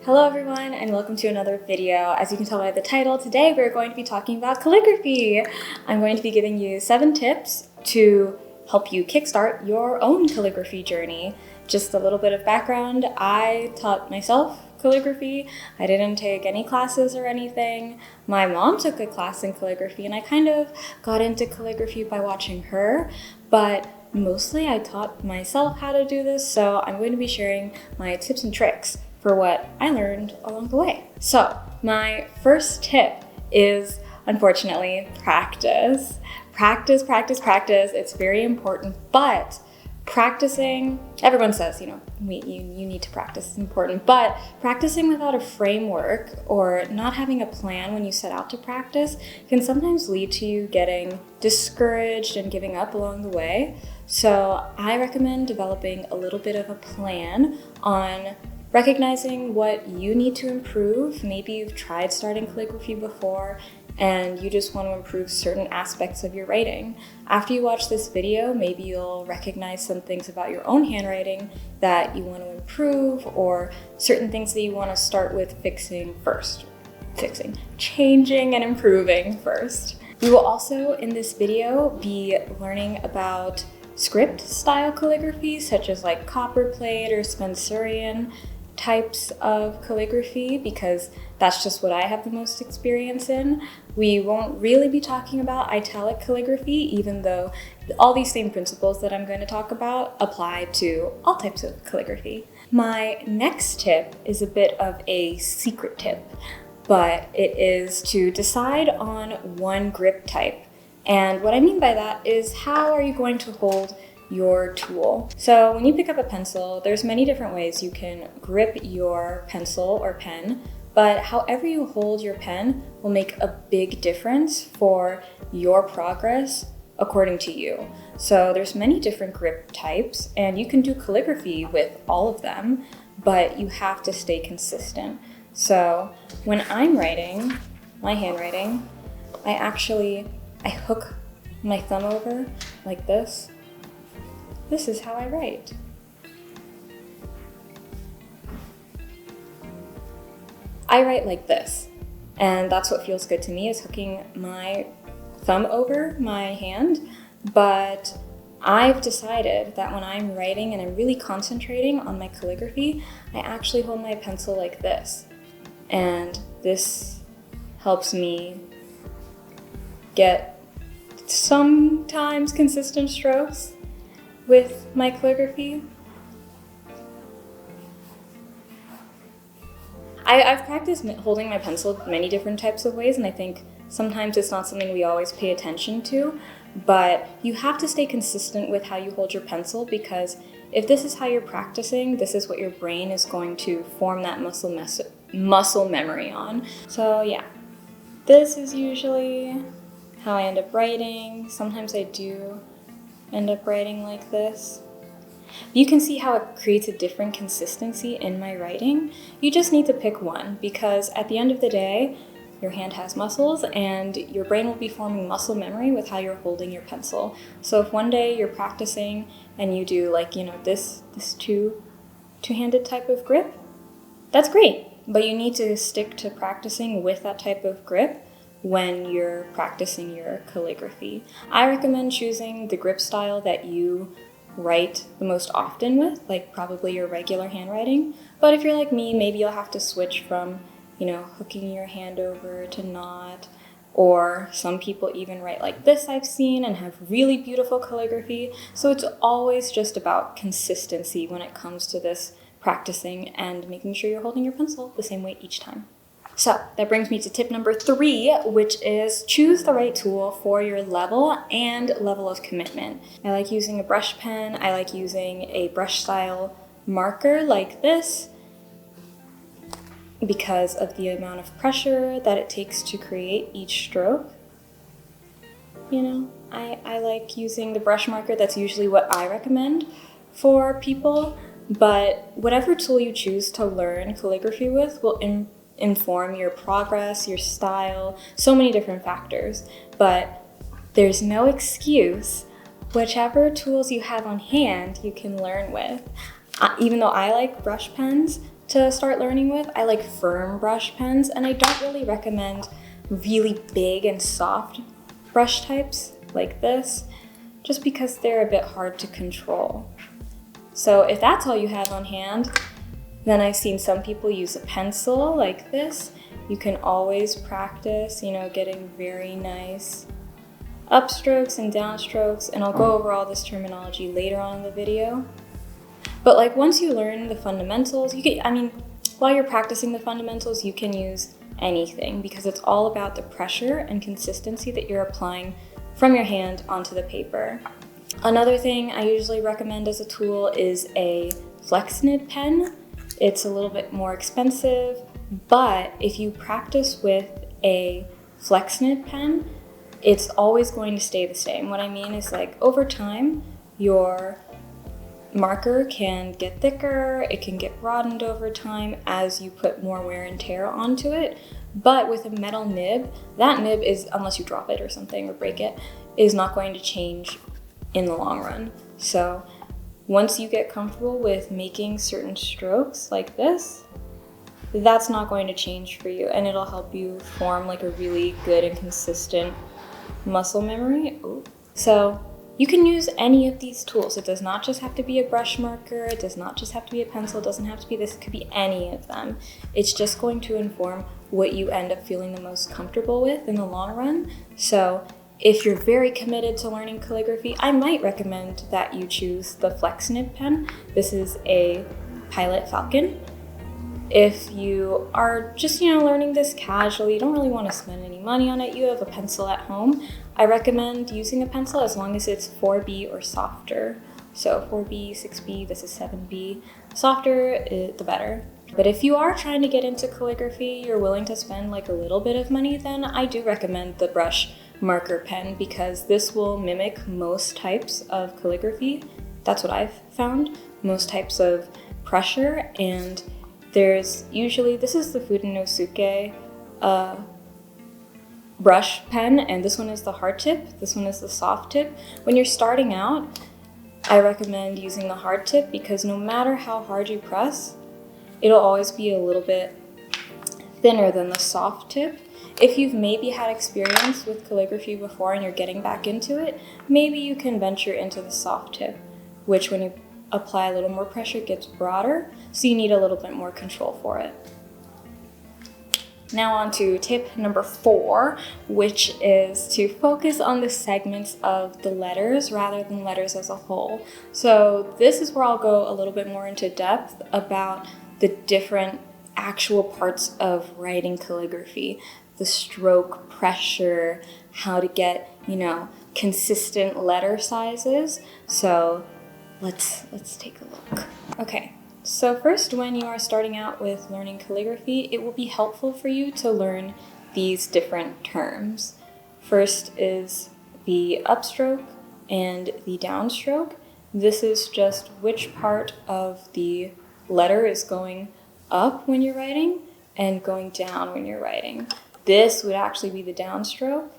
Hello everyone and welcome to another video. As you can tell by the title, today we're going to be talking about calligraphy. I'm going to be giving you 7 tips to help you kickstart your own calligraphy journey. Just a little bit of background, I taught myself calligraphy. I didn't take any classes or anything. My mom took a class in calligraphy and I kind of got into calligraphy by watching her, but mostly I taught myself how to do this, so I'm going to be sharing my tips and tricks for what I learned along the way. So my first tip is, unfortunately, practice. Practice. It's very important, but practicing, everyone says, you need to practice, it's important, but practicing without a framework or not having a plan when you set out to practice can sometimes lead to you getting discouraged and giving up along the way. So I recommend developing a little bit of a plan on recognizing what you need to improve. Maybe you've tried starting calligraphy before and you just want to improve certain aspects of your writing. After you watch this video, maybe you'll recognize some things about your own handwriting that you want to improve, or certain things that you want to start with changing and improving first. We will also, in this video, be learning about script style calligraphy, such as like copperplate or Spencerian types of calligraphy, because that's just what I have the most experience in. We won't really be talking about italic calligraphy, even though all these same principles that I'm going to talk about apply to all types of calligraphy. My next tip is a bit of a secret tip, but it is to decide on one grip type. And what I mean by that is, how are you going to hold your tool? So when you pick up a pencil, there's many different ways you can grip your pencil or pen, but however you hold your pen will make a big difference for your progress according to you. So there's many different grip types and you can do calligraphy with all of them, but you have to stay consistent. So when I'm writing my handwriting, I hook my thumb over like this. This is how I write. I write like this, and that's what feels good to me, is hooking my thumb over my hand. But I've decided that when I'm writing and I'm really concentrating on my calligraphy, I actually hold my pencil like this. And this helps me get sometimes consistent strokes with my calligraphy. I've practiced holding my pencil many different types of ways, and I think sometimes it's not something we always pay attention to, but you have to stay consistent with how you hold your pencil, because if this is how you're practicing, this is what your brain is going to form that muscle memory on. So yeah, this is usually how I end up writing. Sometimes I do end up writing like this. You can see how it creates a different consistency in my writing. You just need to pick one, because at the end of the day, your hand has muscles and your brain will be forming muscle memory with how you're holding your pencil. So if one day you're practicing and you do this two-handed type of grip, that's great, but you need to stick to practicing with that type of grip when you're practicing your calligraphy. I recommend choosing the grip style that you write the most often with, like probably your regular handwriting. But if you're like me, maybe you'll have to switch from, hooking your hand over to not, or some people even write like this, I've seen, and have really beautiful calligraphy. So it's always just about consistency when it comes to this practicing and making sure you're holding your pencil the same way each time. So that brings me to tip number 3, which is choose the right tool for your level and level of commitment. I like using a brush pen. I like using a brush style marker like this because of the amount of pressure that it takes to create each stroke. I like using the brush marker. That's usually what I recommend for people, but whatever tool you choose to learn calligraphy with will inform your progress, your style, so many different factors. But there's no excuse. Whichever tools you have on hand, you can learn with. Even though I like brush pens, to start learning with. I like firm brush pens, and I don't really recommend really big and soft brush types like this, just because they're a bit hard to control. So if that's all you have on hand, then I've seen some people use a pencil like this. You can always practice, getting very nice upstrokes and downstrokes, and I'll go over all this terminology later on in the video. But like once you learn the fundamentals, while you're practicing the fundamentals, you can use anything because it's all about the pressure and consistency that you're applying from your hand onto the paper. Another thing I usually recommend as a tool is a Flexnid pen. It's a little bit more expensive, but if you practice with a Flexnid pen, it's always going to stay the same. What I mean is, like, over time, your marker can get thicker, it can get broadened over time as you put more wear and tear onto it. But with a metal nib, that nib is, unless you drop it or something or break it, is not going to change in the long run. So once you get comfortable with making certain strokes like this, that's not going to change for you, and it'll help you form like a really good and consistent muscle memory. Ooh. So you can use any of these tools. It does not just have to be a brush marker, it does not just have to be a pencil, it doesn't have to be this, it could be any of them. It's just going to inform what you end up feeling the most comfortable with in the long run. So if you're very committed to learning calligraphy, I might recommend that you choose the Flexnid pen. This is a Pilot Falcon. If you are just, learning this casually, you don't really want to spend any money on it, you have a pencil at home, I recommend using a pencil as long as it's 4B or softer. So 4B, 6B, this is 7B. Softer, the better. But if you are trying to get into calligraphy, you're willing to spend like a little bit of money, then I do recommend the brush marker pen because this will mimic most types of calligraphy. That's what I've found, most types of pressure. And there's usually, this is the Fudenosuke brush pen, and this one is the hard tip, this one is the soft tip. When you're starting out, I recommend using the hard tip because no matter how hard you press, it'll always be a little bit thinner than the soft tip. If you've maybe had experience with calligraphy before and you're getting back into it, maybe you can venture into the soft tip, which when you apply a little more pressure gets broader, so you need a little bit more control for it. Now on to tip number 4, which is to focus on the segments of the letters rather than letters as a whole. So this is where I'll go a little bit more into depth about the different actual parts of writing calligraphy, the stroke pressure, how to get, consistent letter sizes. So let's take a look. Okay. So first, when you are starting out with learning calligraphy, it will be helpful for you to learn these different terms. First is the upstroke and the downstroke. This is just which part of the letter is going up when you're writing and going down when you're writing. This would actually be the downstroke,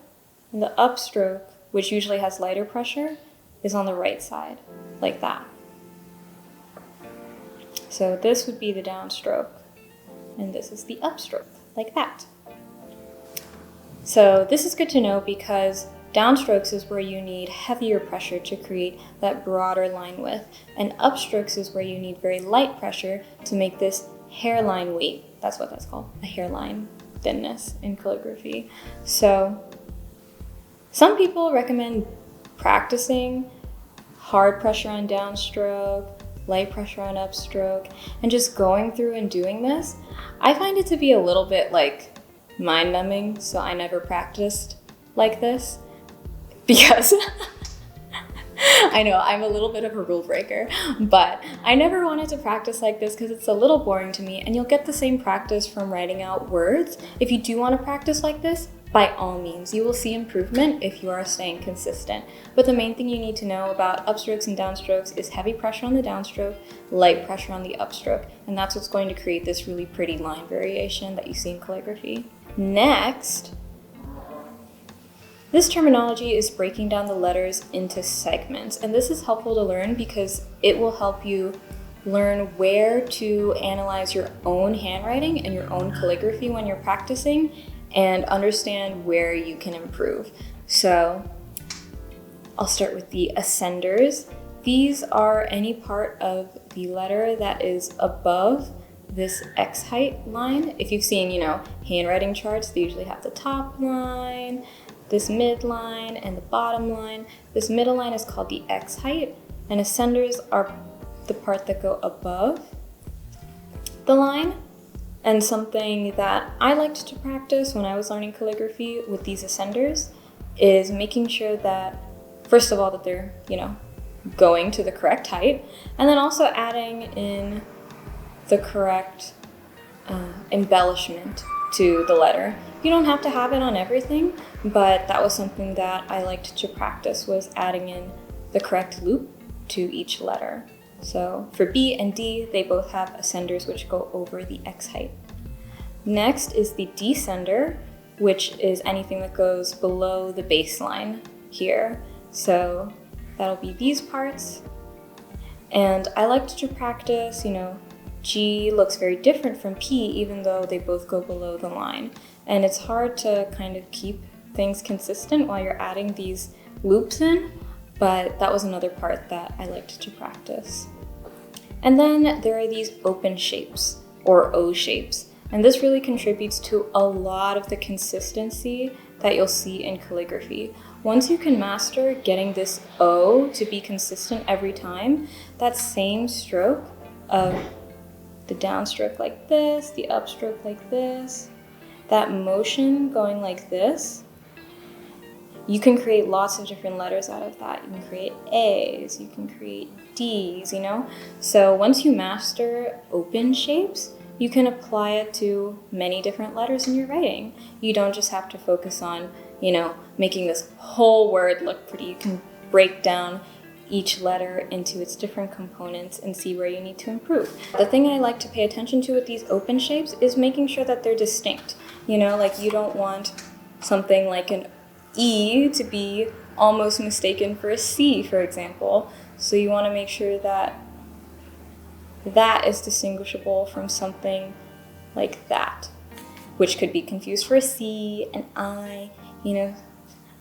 and the upstroke, which usually has lighter pressure, is on the right side, like that. So this would be the downstroke, and this is the upstroke, like that. So this is good to know because downstrokes is where you need heavier pressure to create that broader line width, and upstrokes is where you need very light pressure to make this hairline weight. That's what that's called, a hairline thinness in calligraphy. So some people recommend practicing hard pressure on downstroke, light pressure on upstroke, and just going through and doing this. I find it to be a little bit like mind-numbing, so I never practiced like this because I know I'm a little bit of a rule breaker, but I never wanted to practice like this because it's a little boring to me, and you'll get the same practice from writing out words. If you do want to practice like this, by all means, you will see improvement if you are staying consistent. But the main thing you need to know about upstrokes and downstrokes is heavy pressure on the downstroke, light pressure on the upstroke, and that's what's going to create this really pretty line variation that you see in calligraphy. Next, this terminology is breaking down the letters into segments, and this is helpful to learn because it will help you learn where to analyze your own handwriting and your own calligraphy when you're practicing, and understand where you can improve. So I'll start with the ascenders. These are any part of the letter that is above this X height line. If you've seen, handwriting charts, they usually have the top line, this midline, and the bottom line. This middle line is called the X height, and ascenders are the part that go above the line. And something that I liked to practice when I was learning calligraphy with these ascenders is making sure that, first of all, that they're, going to the correct height, and then also adding in the correct embellishment to the letter. You don't have to have it on everything, but that was something that I liked to practice, was adding in the correct loop to each letter. So for B and D, they both have ascenders which go over the X height. Next is the descender, which is anything that goes below the baseline here. So that'll be these parts. And I liked to practice, G looks very different from P, even though they both go below the line. And it's hard to kind of keep things consistent while you're adding these loops in, but that was another part that I liked to practice. And then there are these open shapes, or O shapes. And this really contributes to a lot of the consistency that you'll see in calligraphy. Once you can master getting this O to be consistent every time, that same stroke of the downstroke like this, the upstroke like this, that motion going like this, you can create lots of different letters out of that. You can create A's, you can create D's, So once you master open shapes, you can apply it to many different letters in your writing. You don't just have to focus on, making this whole word look pretty. You can break down each letter into its different components and see where you need to improve. The thing I like to pay attention to with these open shapes is making sure that they're distinct. You don't want something like an E to be almost mistaken for a C, for example. So you want to make sure that that is distinguishable from something like that, which could be confused for a C, an I,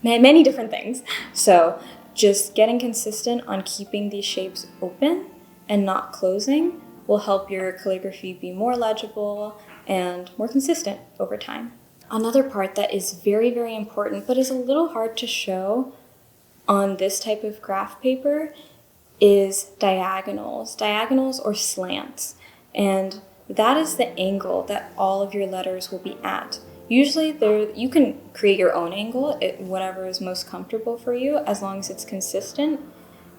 many different things. So just getting consistent on keeping these shapes open and not closing will help your calligraphy be more legible and more consistent over time. Another part that is very, very important, but is a little hard to show on this type of graph paper, is diagonals or slants. And that is the angle that all of your letters will be at. Usually you can create your own angle, whatever is most comfortable for you, as long as it's consistent.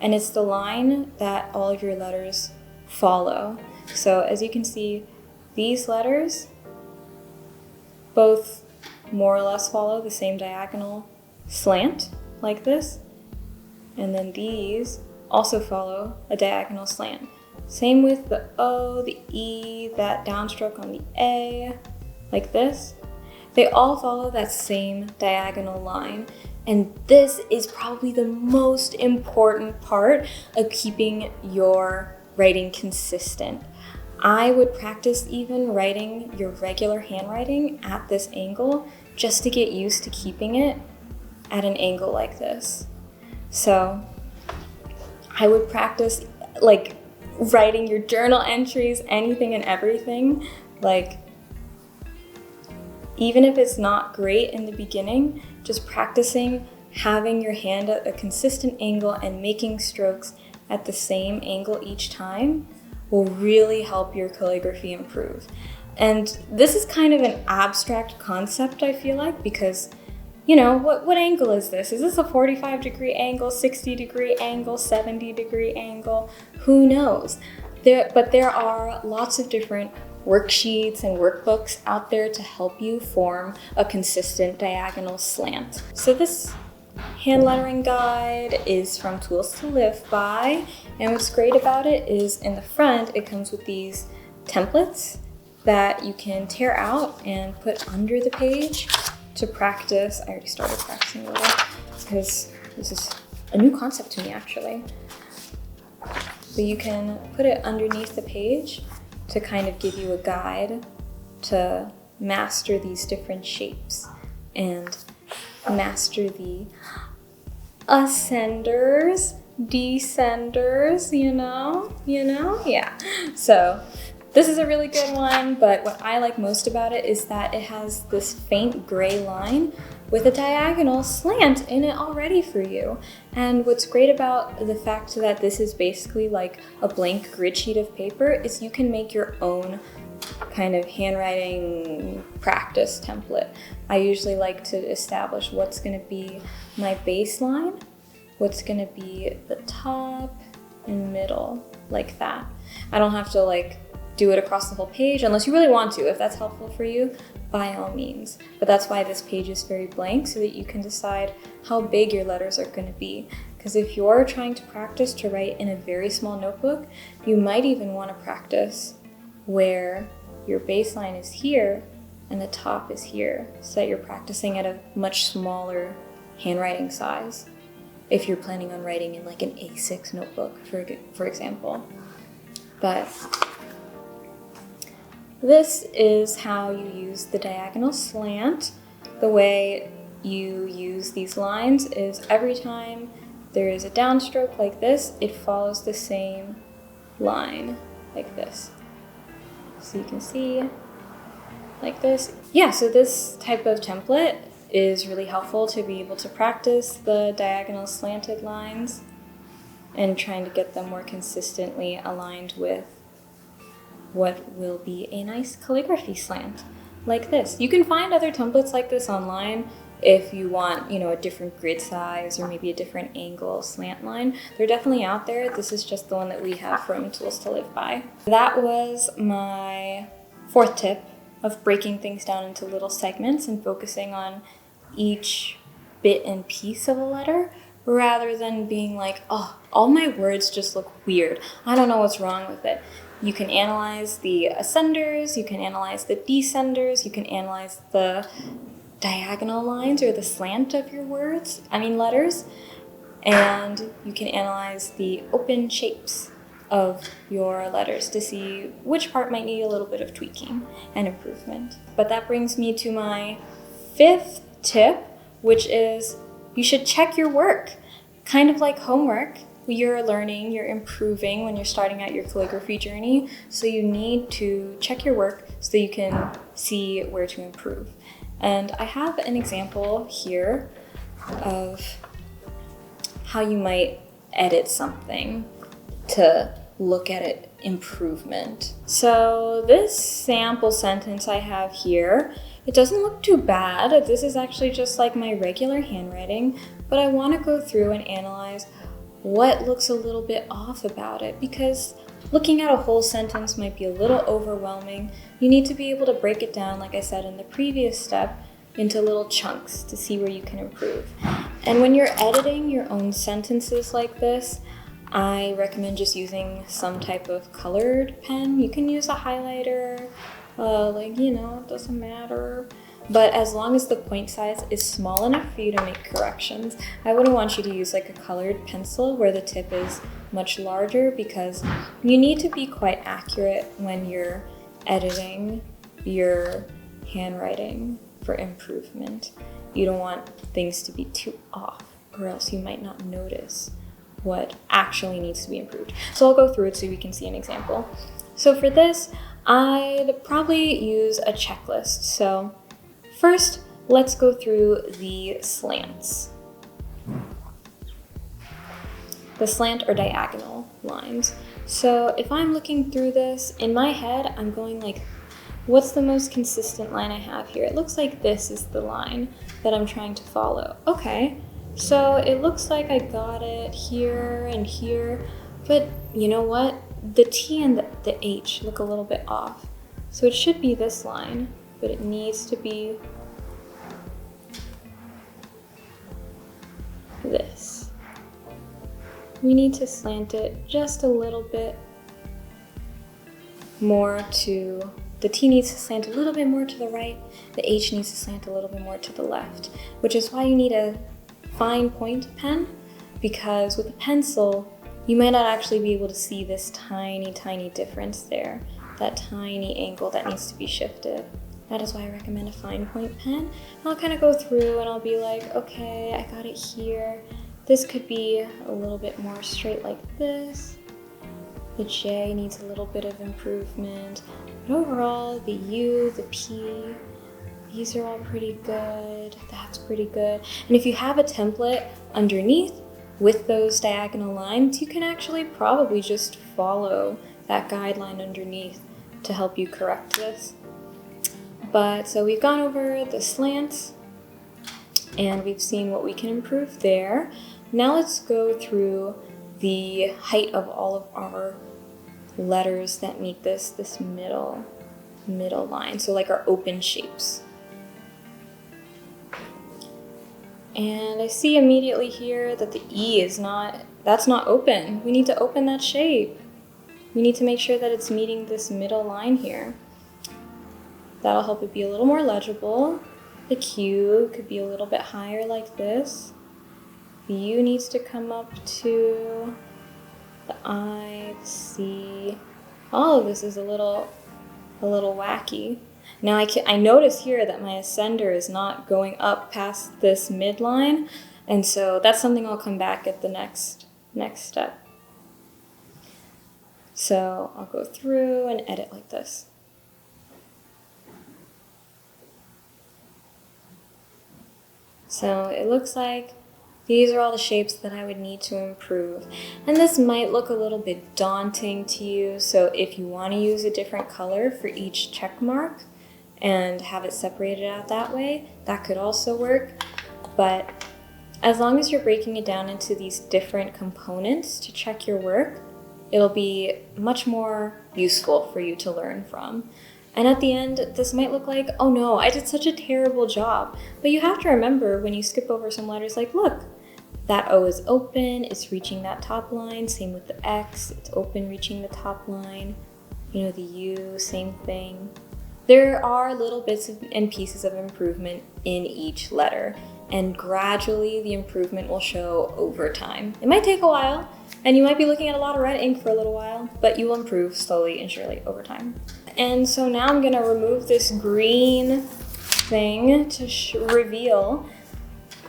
And it's the line that all of your letters follow. So as you can see, these letters both more or less follow the same diagonal slant, like this. And then these also follow a diagonal slant. Same with the O, the E, that downstroke on the A, like this. They all follow that same diagonal line. And this is probably the most important part of keeping your writing consistent. I would practice even writing your regular handwriting at this angle just to get used to keeping it at an angle like this. So I would practice writing your journal entries, anything and everything. Even if it's not great in the beginning, just practicing having your hand at a consistent angle and making strokes at the same angle each time will really help your calligraphy improve. And this is kind of an abstract concept, I feel like, because what angle is this? Is this a 45-degree angle, 60-degree angle, 70-degree angle? Who knows? But there are lots of different worksheets and workbooks out there to help you form a consistent diagonal slant. So this hand lettering guide is from Tools to Live By, and what's great about it is in the front it comes with these templates that you can tear out and put under the page to practice. I already started practicing a little because this is a new concept to me, actually. but you can put it underneath the page to kind of give you a guide to master these different shapes and master the ascenders, descenders, yeah. So this is a really good one, but what I like most about it is that it has this faint gray line with a diagonal slant in it already for you. And what's great about the fact that this is basically like a blank grid sheet of paper is you can make your own kind of handwriting practice template. I usually like to establish what's going to be my baseline, what's going to be the top and middle, like that. I don't have to like do it across the whole page unless you really want to. If that's helpful for you, by all means. But that's why this page is very blank, so that you can decide how big your letters are going to be. Because if you're trying to practice to write in a very small notebook, you might even want to practice where your baseline is here and the top is here, so that you're practicing at a much smaller handwriting size if you're planning on writing in like an A6 notebook, for example. But this is how you use the diagonal slant. The way you use these lines is every time there is a downstroke like this, it follows the same line like this. So you can see like this. Yeah, so this type of template is really helpful to be able to practice the diagonal slanted lines and trying to get them more consistently aligned with what will be a nice calligraphy slant like this. You can find other templates like this online if you want, a different grid size or maybe a different angle slant line. They're definitely out there. This is just the one that we have from Tools to Live By. That was my fourth tip of breaking things down into little segments and focusing on each bit and piece of a letter rather than being like, oh, all my words just look weird. I don't know what's wrong with it. You can analyze the ascenders, you can analyze the descenders, you can analyze the diagonal lines or the slant of your letters, and you can analyze the open shapes of your letters to see which part might need a little bit of tweaking and improvement. But that brings me to my fifth tip, which is you should check your work. Kind of like homework, you're learning, you're improving when you're starting out your calligraphy journey, so you need to check your work so that you can see where to improve. And I have an example here of how you might edit something to look at it improvement. So this sample sentence I have here, it doesn't look too bad. This is actually just like my regular handwriting, but I want to go through and analyze what looks a little bit off about it, because looking at a whole sentence might be a little overwhelming. You need to be able to break it down, like I said in the previous step, into little chunks to see where you can improve. And when you're editing your own sentences like this, I recommend just using some type of colored pen. You can use a highlighter, it doesn't matter. But as long as the point size is small enough for you to make corrections, I wouldn't want you to use like a colored pencil where the tip is much larger, because you need to be quite accurate when you're editing your handwriting for improvement. You don't want things to be too off, or else you might not notice what actually needs to be improved. So I'll go through it so we can see an example. So for this, I'd probably use a checklist. So first, let's go through the slants. The slant or diagonal lines. So if I'm looking through this, in my head, I'm going like, what's the most consistent line I have here? It looks like this is the line that I'm trying to follow. Okay, so it looks like I got it here and here, but you know what? The T and the H look a little bit off. So it should be this line, but it needs to be this. We need to slant it just a little bit more to, the T needs to slant a little bit more to the right, the H needs to slant a little bit more to the left, which is why you need a fine point pen, because with a pencil, you might not actually be able to see this tiny, tiny difference there, that tiny angle that needs to be shifted. That is why I recommend a fine point pen. And I'll kind of go through and I'll be like, okay, I got it here. This could be a little bit more straight like this. The J needs a little bit of improvement. But overall, the U, the P, these are all pretty good. That's pretty good. And if you have a template underneath with those diagonal lines, you can actually probably just follow that guideline underneath to help you correct this. But so we've gone over the slants and we've seen what we can improve there. Now let's go through the height of all of our letters that meet this middle line. So like our open shapes. And I see immediately here that the E is that's not open. We need to open that shape. We need to make sure that it's meeting this middle line here. That'll help it be a little more legible. The Q could be a little bit higher like this. The U needs to come up to the I, the C. All of this is a little wacky. Now I notice here that my ascender is not going up past this midline, and so that's something I'll come back at the next step. So I'll go through and edit like this. So it looks like these are all the shapes that I would need to improve. And this might look a little bit daunting to you, so if you want to use a different color for each check mark and have it separated out that way, that could also work. But as long as you're breaking it down into these different components to check your work, it'll be much more useful for you to learn from. And at the end, this might look like, oh no, I did such a terrible job. But you have to remember when you skip over some letters, like, look, that O is open, it's reaching that top line. Same with the X, it's open, reaching the top line. You know, the U, same thing. There are little bits and pieces of improvement in each letter, and gradually the improvement will show over time. It might take a while, and you might be looking at a lot of red ink for a little while, but you will improve slowly and surely over time. And so now I'm gonna remove this green thing to reveal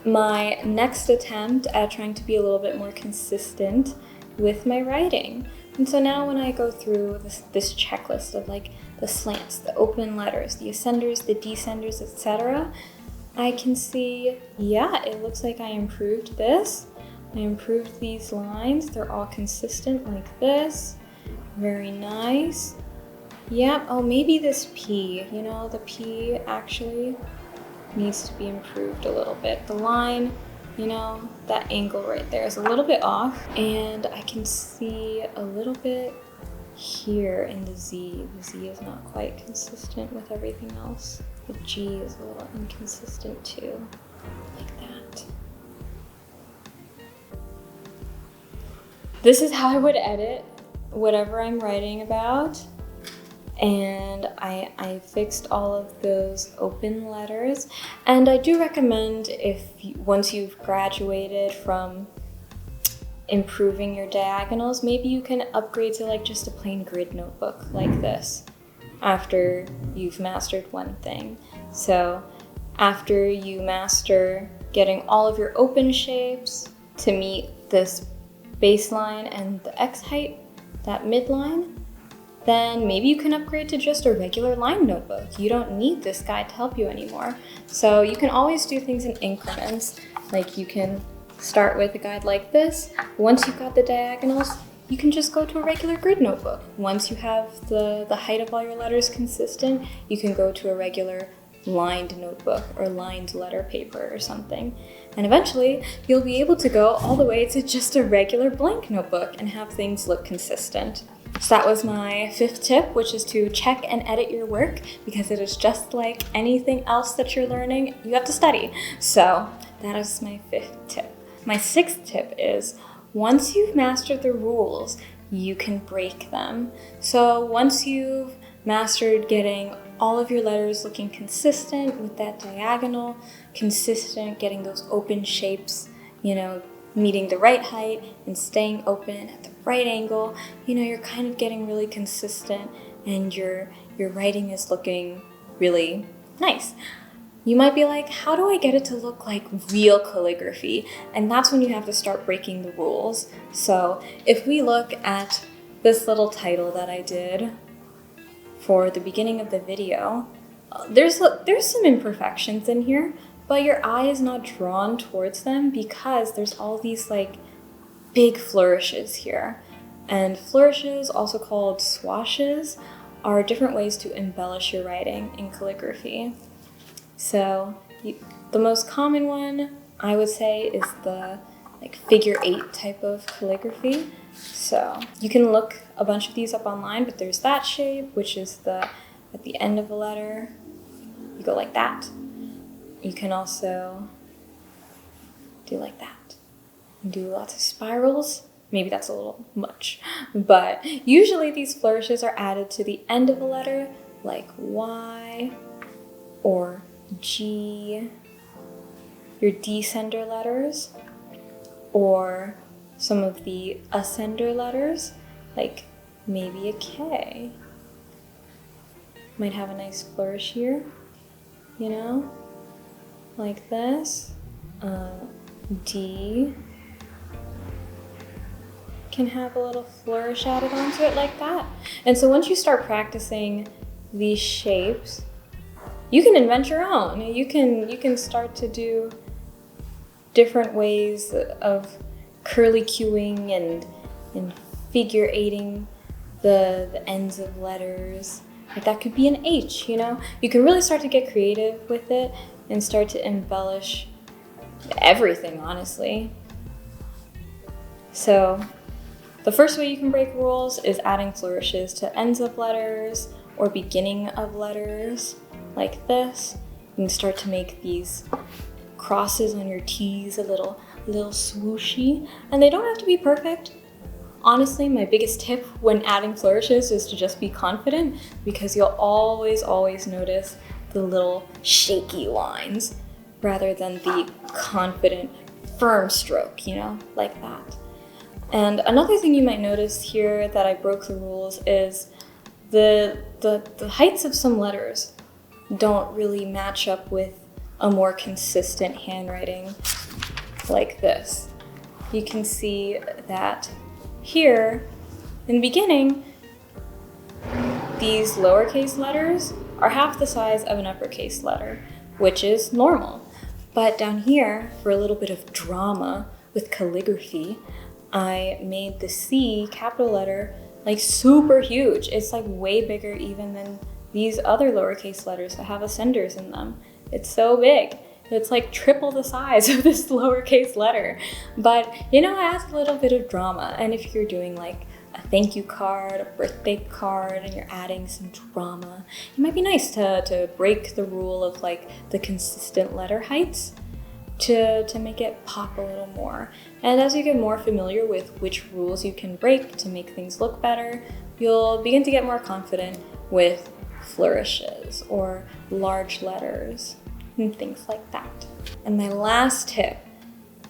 my next attempt at trying to be a little bit more consistent with my writing. And so now when I go through this checklist of like the slants, the open letters, the ascenders, the descenders, etc., I can see, yeah, it looks like I improved this. I improved these lines. They're all consistent like this. Very nice. Yep, oh, maybe this P, you know, the P actually needs to be improved a little bit. The line, you know, that angle right there is a little bit off, and I can see a little bit here in the Z. The Z is not quite consistent with everything else. The G is a little inconsistent too, like that. This is how I would edit whatever I'm writing about. And I fixed all of those open letters. And I do recommend once you've graduated from improving your diagonals, maybe you can upgrade to like just a plain grid notebook like this after you've mastered one thing. So after you master getting all of your open shapes to meet this baseline and the X height, that midline, then maybe you can upgrade to just a regular line notebook. You don't need this guide to help you anymore. So you can always do things in increments. Like you can start with a guide like this. Once you've got the diagonals, you can just go to a regular grid notebook. Once you have the height of all your letters consistent, you can go to a regular lined notebook or lined letter paper or something. And eventually, you'll be able to go all the way to just a regular blank notebook and have things look consistent. So that was my 5th tip, which is to check and edit your work, because it is just like anything else that you're learning, you have to study. So that is my 5th tip. My 6th tip is, once you've mastered the rules, you can break them. So once you've mastered getting all of your letters looking consistent with that diagonal, consistent, getting those open shapes, you know, meeting the right height and staying open at the right angle, you're kind of getting really consistent and your writing is looking really nice. You might be like, how do I get it to look like real calligraphy? And that's when you have to start breaking the rules. So if we look at this little title that I did for the beginning of the video, there's some imperfections in here, but your eye is not drawn towards them because there's all these like big flourishes here. And flourishes, also called swashes, are different ways to embellish your writing in calligraphy. So the most common one, I would say, is the figure 8 type of calligraphy. So you can look a bunch of these up online, but there's that shape, which is at the end of a letter. You go like that. You can also do like that. And do lots of spirals. Maybe that's a little much, but usually these flourishes are added to the end of a letter, like Y or G, your descender letters, or some of the ascender letters, like maybe a K. Might have a nice flourish here, like this. D can have a little flourish added onto it like that. And so once you start practicing these shapes, you can invent your own. You can start to do different ways of curly cueing and figure eighting the ends of letters. Like that could be an H, You can really start to get creative with it and start to embellish everything, honestly. So the first way you can break rules is adding flourishes to ends of letters or beginning of letters like this. You can start to make these crosses on your T's a little swooshy, and they don't have to be perfect. Honestly, my biggest tip when adding flourishes is to just be confident, because you'll always notice the little shaky lines rather than the confident, firm stroke, like that. And another thing you might notice here that I broke the rules is the heights of some letters don't really match up with a more consistent handwriting like this. You can see that here in the beginning, these lowercase letters are half the size of an uppercase letter, which is normal. But down here, for a little bit of drama with calligraphy, I made the C capital letter super huge. It's way bigger even than these other lowercase letters that have ascenders in them. It's so big. It's triple the size of this lowercase letter. But I add a little bit of drama. And if you're doing a thank you card, a birthday card, and you're adding some drama, it might be nice to break the rule of the consistent letter heights to make it pop a little more. And as you get more familiar with which rules you can break to make things look better, you'll begin to get more confident with flourishes or large letters and things like that. And my last tip,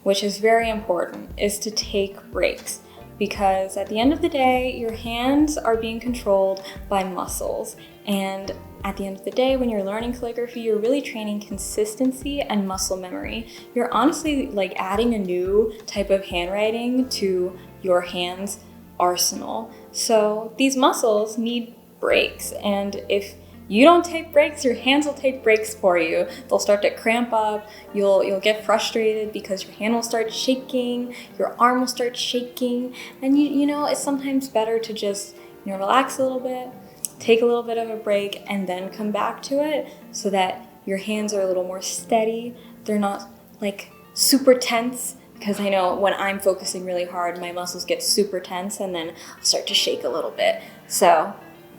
which is very important, is to take breaks. Because at the end of the day, your hands are being controlled by muscles. And at the end of the day, when you're learning calligraphy, you're really training consistency and muscle memory. You're honestly adding a new type of handwriting to your hands arsenal. So these muscles need breaks. And if you don't take breaks, your hands will take breaks for you. They'll start to cramp up. You'll get frustrated because your hand will start shaking, your arm will start shaking, and it's sometimes better to just relax a little bit, take a little bit of a break, and then come back to it so that your hands are a little more steady. They're not super tense, because I know when I'm focusing really hard, my muscles get super tense and then I'll start to shake a little bit. So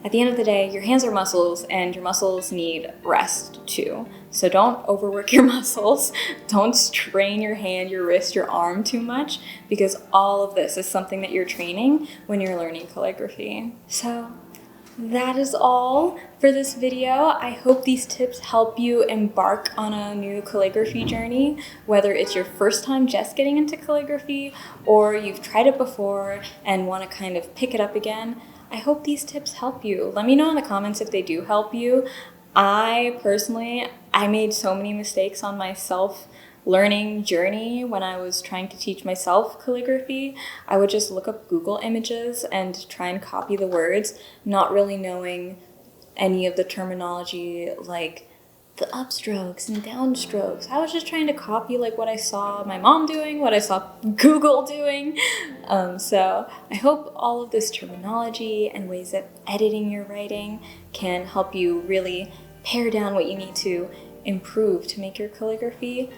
at the end of the day, your hands are muscles, and your muscles need rest too. So don't overwork your muscles. Don't strain your hand, your wrist, your arm too much, because all of this is something that you're training when you're learning calligraphy. So that is all for this video. I hope these tips help you embark on a new calligraphy journey, whether it's your first time just getting into calligraphy or you've tried it before and want to kind of pick it up again. I hope these tips help you. Let me know in the comments if they do help you. I made so many mistakes on my self-learning journey when I was trying to teach myself calligraphy. I would just look up Google images and try and copy the words, not really knowing any of the terminology like the upstrokes and downstrokes. I was just trying to copy like what I saw my mom doing, what I saw Google doing. So I hope all of this terminology and ways of editing your writing can help you really pare down what you need to improve to make your calligraphy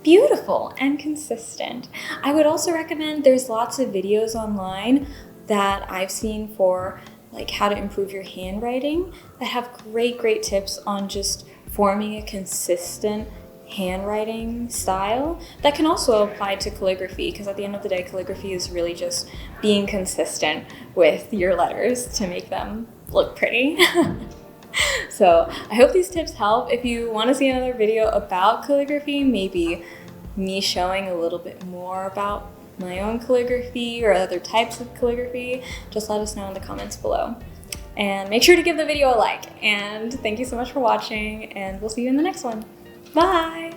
beautiful and consistent. I would also recommend, there's lots of videos online that I've seen for like how to improve your handwriting that have great tips on just forming a consistent handwriting style that can also apply to calligraphy, because at the end of the day, calligraphy is really just being consistent with your letters to make them look pretty. So I hope these tips help. If you want to see another video about calligraphy, maybe me showing a little bit more about my own calligraphy or other types of calligraphy, just let us know in the comments below. And make sure to give the video a like. And thank you so much for watching, and we'll see you in the next one. Bye!